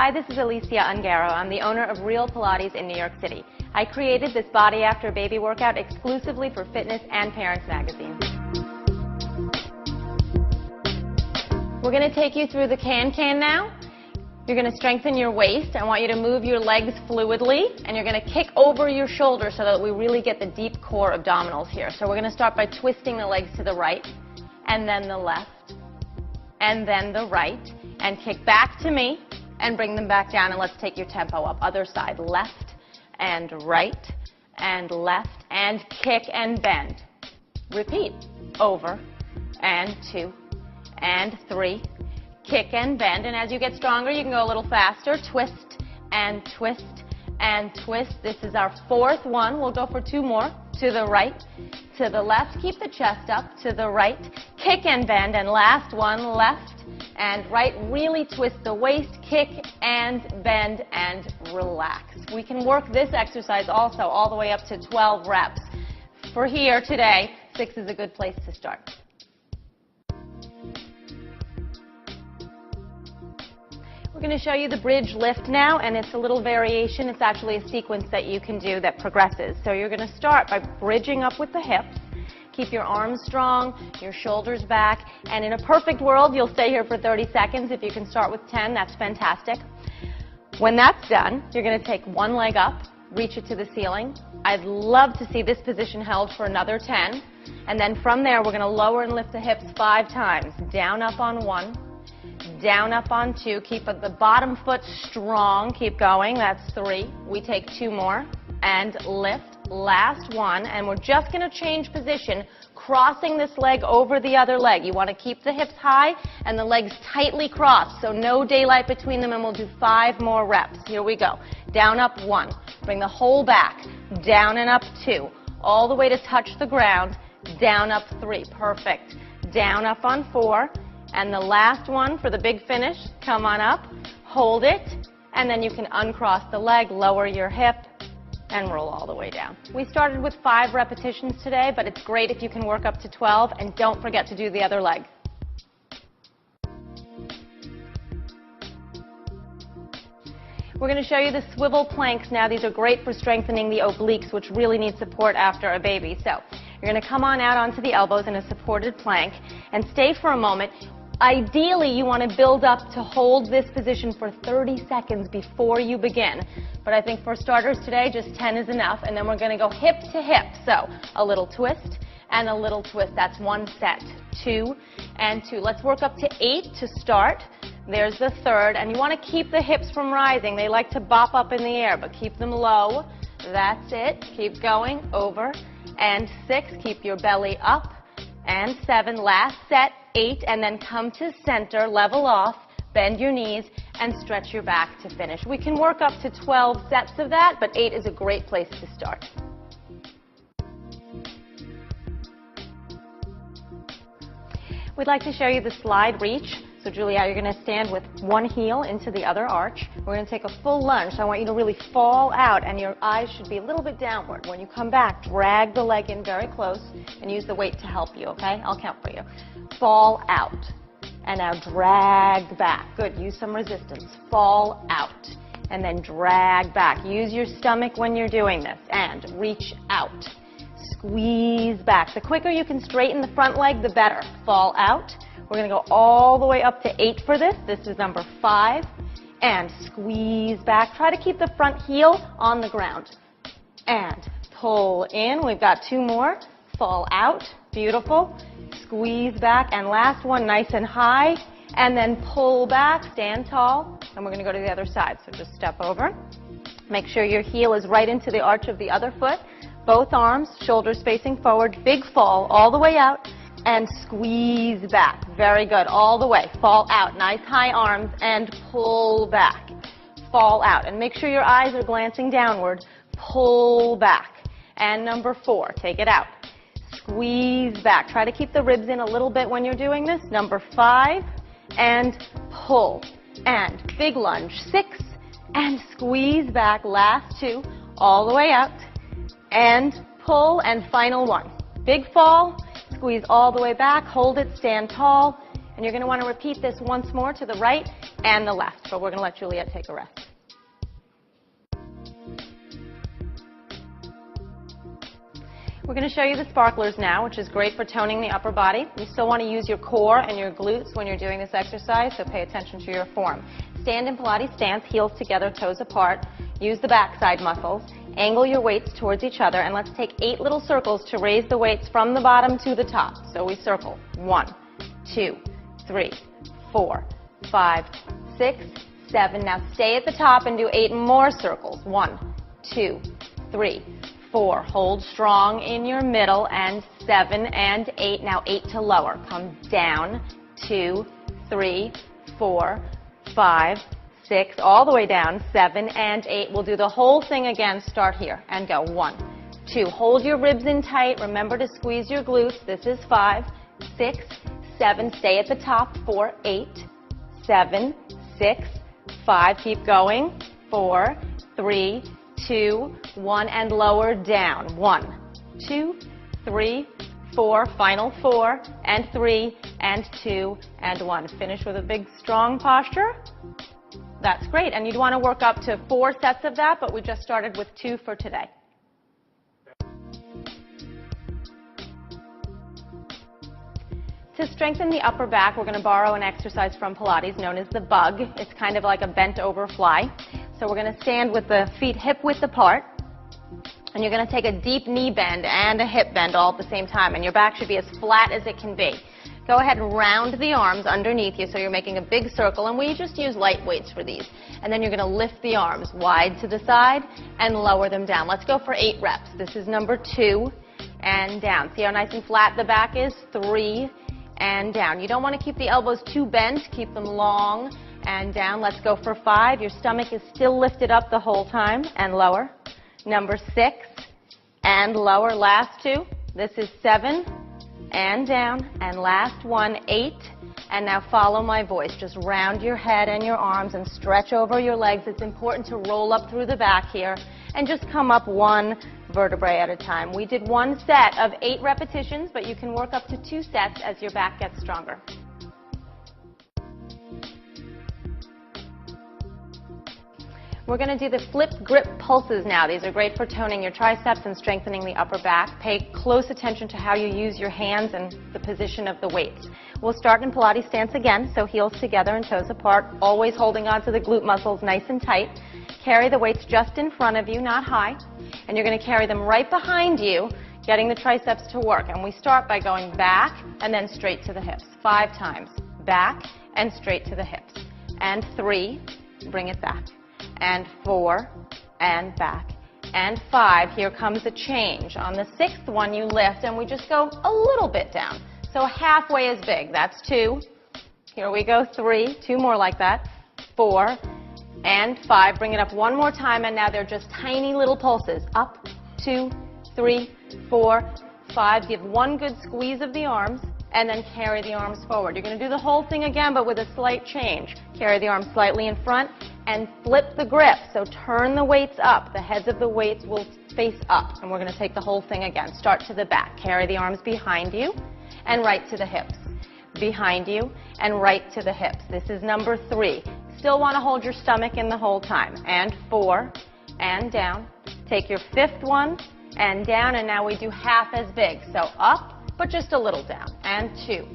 Hi, this is Alicia Ungaro. I'm the owner of Real Pilates in New York City. I created this Body After Baby workout exclusively for Fitness and Parents magazine. We're going to take you through the can-can now. You're going to strengthen your waist. I want you to move your legs fluidly, and you're going to kick over your shoulders so that we really get the deep core abdominals here. So we're going to start by twisting the legs to the right, and then the left, and then the right, and kick back to me, and bring them back down, and let's take your tempo up. Other side, left, and right, and left, and kick and bend. Repeat. Over, and 2, and 3. Kick and bend, and as you get stronger, you can go a little faster. Twist, and twist, and twist. This is our 4th one. We'll go for 2 more. To the right, to the left. Keep the chest up. To the right. Kick and bend, and last one, left and right. Really twist the waist, kick and bend, and relax. We can work this exercise also all the way up to 12 reps. For here today, 6 is a good place to start. We're going to show you the bridge lift now, and it's a little variation. It's actually a sequence that you can do that progresses. So you're going to start by bridging up with the hips. Keep your arms strong, your shoulders back, and in a perfect world, you'll stay here for 30 seconds. If you can start with 10, that's fantastic. When that's done, you're going to take one leg up, reach it to the ceiling. I'd love to see this position held for another 10. And then from there, we're going to lower and lift the hips 5 times. Down, up on 1. Down, up on 2. Keep the bottom foot strong. Keep going. That's 3. We take 2 more. And lift. Last one. And we're just going to change position, crossing this leg over the other leg. You want to keep the hips high and the legs tightly crossed, so no daylight between them, and we'll do 5 more reps. Here we go. Down, up 1. Bring the whole back. Down and up 2. All the way to touch the ground. Down, up 3. Perfect. Down, up on 4. And the last one for the big finish, come on up, hold it, and then you can uncross the leg, lower your hip, and roll all the way down. We started with 5 repetitions today, but it's great if you can work up to 12, and don't forget to do the other leg. We're going to show you the swivel planks now. These are great for strengthening the obliques, which really need support after a baby. So you're going to come on out onto the elbows in a supported plank and stay for a moment. Ideally, you want to build up to hold this position for 30 seconds before you begin. But I think for starters today, just 10 is enough. And then we're going to go hip to hip. So a little twist and a little twist. That's 1 set. 2 and 2. Let's work up to 8 to start. There's the 3rd. And you want to keep the hips from rising. They like to bop up in the air, but keep them low. That's it. Keep going. Over. And 6. Keep your belly up. And 7. Last set. 8, and then come to center, level off, bend your knees, and stretch your back to finish. We can work up to 12 sets of that, but 8 is a great place to start. We'd like to show you the slide reach. So Julia, you're going to stand with one heel into the other arch. We're going to take a full lunge, so I want you to really fall out, and your eyes should be a little bit downward. When you come back, drag the leg in very close, and use the weight to help you, okay? I'll count for you. Fall out. And now drag back. Good. Use some resistance. Fall out. And then drag back. Use your stomach when you're doing this. And reach out. Squeeze back. The quicker you can straighten the front leg, the better. Fall out. We're going to go all the way up to 8 for this. This is number 5. And squeeze back. Try to keep the front heel on the ground. And pull in. We've got 2 more. Fall out. Beautiful. Squeeze back. And last one, nice and high. And then pull back. Stand tall. And we're going to go to the other side. So just step over. Make sure your heel is right into the arch of the other foot. Both arms, shoulders facing forward. Big fall all the way out. And squeeze back. Very good. All the way. Fall out. Nice high arms. And pull back. Fall out. And make sure your eyes are glancing downward. Pull back. And number 4. Take it out. Squeeze back. Try to keep the ribs in a little bit when you're doing this. Number 5. And pull. And big lunge. 6. And squeeze back. Last 2. All the way out. And pull. And final 1. Big fall. Squeeze all the way back. Hold it. Stand tall. And you're going to want to repeat this once more to the right and the left, but we're going to let Juliet take a rest. We're going to show you the sparklers now, which is great for toning the upper body. You still want to use your core and your glutes when you're doing this exercise, so pay attention to your form. Stand in Pilates stance, heels together, toes apart. Use the backside muscles. Angle your weights towards each other, and let's take 8 little circles to raise the weights from the bottom to the top. So we circle 1, 2, 3, 4, 5, 6, 7. Now stay at the top and do 8 more circles. 1, 2, 3, 4. Hold strong in your middle, and 7 and 8. Now 8 to lower. Come down. 2, 3, 4, 5, 6, all the way down. 7 and 8. We'll do the whole thing again. Start here and go. 1, 2. Hold your ribs in tight. Remember to squeeze your glutes. This is 5, 6, 7. Stay at the top. 4, 8, 7, 6, 5. Keep going. 4, 3, 2, 1, and lower down. 1, 2, 3, 4. Final 4, and 3, and 2, and 1. Finish with a big, strong posture. That's great. And you'd want to work up to 4 sets of that, but we just started with 2 for today. To strengthen the upper back, we're going to borrow an exercise from Pilates known as the bug. It's kind of like a bent over fly. So we're going to stand with the feet hip width apart, and you're going to take a deep knee bend and a hip bend all at the same time, and your back should be as flat as it can be. Go ahead and round the arms underneath you so you're making a big circle, and we just use light weights for these. And then you're going to lift the arms wide to the side and lower them down. Let's go for 8 reps. This is number 2, and down. See how nice and flat the back is? 3, and down. You don't want to keep the elbows too bent. Keep them long and down. Let's go for 5. Your stomach is still lifted up the whole time, and lower. Number 6, and lower. Last 2. This is 7, and down. And last one, 8. And now follow my voice. Just round your head and your arms and stretch over your legs. It's important to roll up through the back here and just come up 1 vertebrae at a time. We did 1 set of 8 repetitions, but you can work up to 2 sets as your back gets stronger. We're going to do the flip grip pulses now. These are great for toning your triceps and strengthening the upper back. Pay close attention to how you use your hands and the position of the weights. We'll start in Pilates stance again, so heels together and toes apart, always holding on to the glute muscles nice and tight. Carry the weights just in front of you, not high, and you're going to carry them right behind you, getting the triceps to work. And we start by going back and then straight to the hips. 5 times. Back and straight to the hips. And 3, bring it back. And 4, and back. And 5, here comes a change. On the 6th one, you lift, and we just go a little bit down. So halfway as big. That's 2. Here we go, 3. 2 more like that. 4, and 5. Bring it up one more time, and now they're just tiny little pulses. Up, 2, 3, 4, 5. Give 1 good squeeze of the arms, and then carry the arms forward. You're going to do the whole thing again, but with a slight change. Carry the arms slightly in front, and flip the grip. So turn the weights up. The heads of the weights will face up, and we're going to take the whole thing again. Start to the back. Carry the arms behind you, and right to the hips. Behind you, and right to the hips. This is number 3. Still want to hold your stomach in the whole time. And 4, and down. Take your 5th one, and down, and now we do half as big. So up, but just a little down. And 2,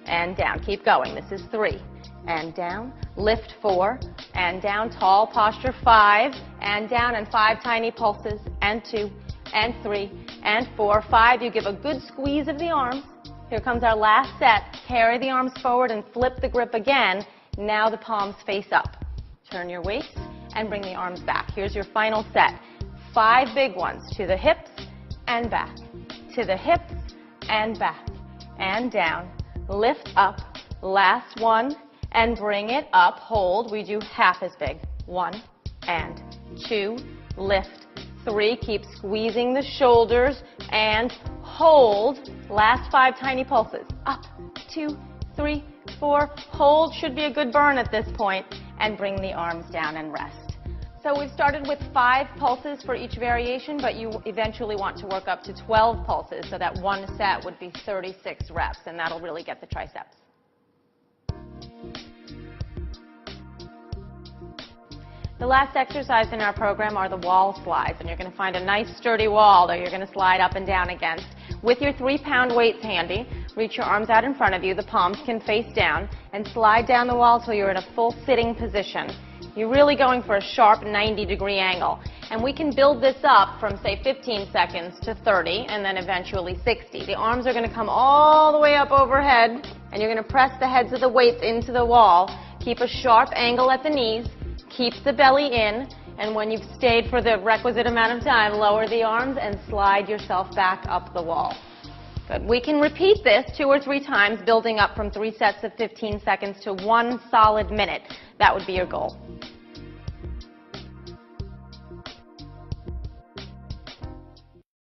and down. Keep going. This is 3, and down. Lift 4, and down. Tall posture. 5, and down, and 5 tiny pulses. And 2, and 3, and 4. 5, you give a good squeeze of the arms. Here comes our last set. Carry the arms forward and flip the grip again. Now the palms face up. Turn your waist and bring the arms back. Here's your final set. 5 big ones to the hips and back. To the hips and back. And down. Lift up. Last one. And bring it up. Hold. We do half as big. 1 and 2. Lift. 3. Keep squeezing the shoulders. And hold. Last 5 tiny pulses. Up. 2, 3, 4. Hold. Should be a good burn at this point. And bring the arms down and rest. So we've started with 5 pulses for each variation, but you eventually want to work up to 12 pulses, so that 1 set would be 36 reps, and that'll really get the triceps. The last exercise in our program are the wall slides, and you're going to find a nice sturdy wall that you're going to slide up and down against. With your 3-pound weights handy, reach your arms out in front of you, the palms can face down, and slide down the wall till you're in a full sitting position. You're really going for a sharp 90-degree angle. And we can build this up from, say, 15 seconds to 30, and then eventually 60. The arms are going to come all the way up overhead, and you're going to press the heads of the weights into the wall. Keep a sharp angle at the knees. Keep the belly in, and when you've stayed for the requisite amount of time, lower the arms and slide yourself back up the wall. Good. We can repeat this 2 or 3 times, building up from 3 sets of 15 seconds to 1 solid minute. That would be your goal.